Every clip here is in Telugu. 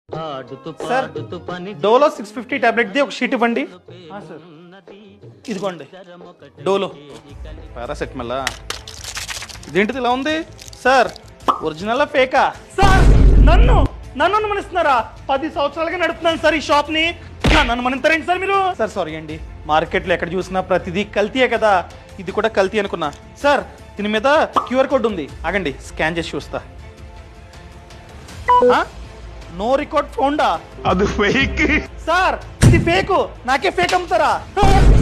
సార్ డోలో 650 టాబ్లెట్ ది ఒక షీట్ ఇవ్వండి. సార్ ఇదిగోండి డోలో పారాసెటమాల్. ఇదేంటిది ఇలా ఉంది సార్? Original ఫేకా sir? నన్ను అనుమానిస్తున్నారా? 10 సంవత్సరాలుగా నడుపుతున్నాను సార్ ఈ షాప్ ని. నన్ను అనుమానిస్తారేంటి సార్ మీరు? సార్ సారీ అండి, మార్కెట్లో ఎక్కడ చూసినా ప్రతిదీ కల్తీయే కదా, ఇది కూడా కల్తీ అనుకున్నా. సార్ దీని మీద క్యూఆర్ కోడ్ ఉంది, ఆగండి స్కాన్ చేసి చూస్తా. నో రికార్డ్ ఫౌండా? అది ఫేక్ సార్. ఇది ఫేక్, నాకే ఫేక్ అమ్ముతారా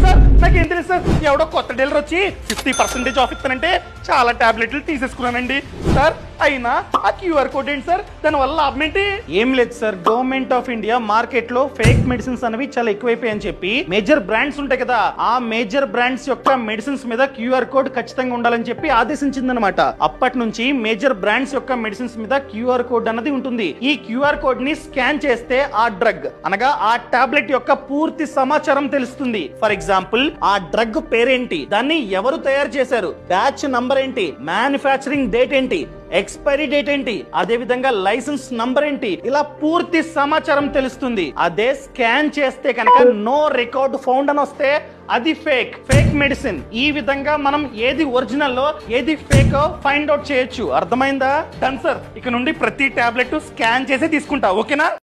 సార్? నాకేం తెలుసు సార్, ఎవడో కొత్త డీలర్ వచ్చి 50% ఆఫ్ ఇస్తానంటే చాలా టాబ్లెట్లు తీసేసుకున్నానండి సార్. అయినా ఆ క్యూఆర్ కోడ్ ఏంటి సార్? దాని వల్ల లాభం ఏంటి? ఏం లేదు sir, government of India market లో ఫేక్ మెడిసిన్స్ అనేవి చాలా ఎక్కువైపోయాయని చెప్పి మేజర్ బ్రాండ్స్ ఉంటాయి కదా, ఆ మేజర్ బ్రాండ్స్ యొక్క మెడిసిన్స్ మీద క్యూఆర్ కోడ్ ఖచ్చితంగా ఉండాలని చెప్పి ఆదేశించిందనమాట. అప్పటి నుంచి మేజర్ బ్రాండ్స్ యొక్క మెడిసిన్స్ మీద క్యూఆర్ కోడ్ అన్నది ఉంటుంది. ఈ క్యూఆర్ కోడ్ ని స్కాన్ చేస్తే ఆ డ్రగ్ అనగా ఆ టాబ్లెట్ యొక్క పూర్తి సమాచారం తెలుస్తుంది. ఫర్ ఎగ్జాంపుల్ ఆ డ్రగ్ పేరేంటి, దాన్ని ఎవరు తయారు చేశారు, బ్యాచ్ నంబర్ ఏంటి, మ్యానుఫ్యాక్చరింగ్ డేట్ ఏంటి, ఎక్స్పైరీ డేట్ ఏంటి, అదే విధంగా లైసెన్స్ నంబర్ ఏంటి, ఇలా పూర్తి సమాచారం తెలుస్తుంది. అదే స్కాన్ చేస్తే కనుక నో రికార్డ్ ఫౌండ్ అని వస్తే అది ఫేక్ మెడిసిన్. ఈ విధంగా మనం ఏది ఒరిజినల్ ఏది ఫేక్ ఫైండ్ అవుట్ చేయొచ్చు. అర్థమైందా? డన్ సార్, ఇక నుండి ప్రతి టాబ్లెట్ స్కాన్ చేసి తీసుకుంటా, ఓకేనా?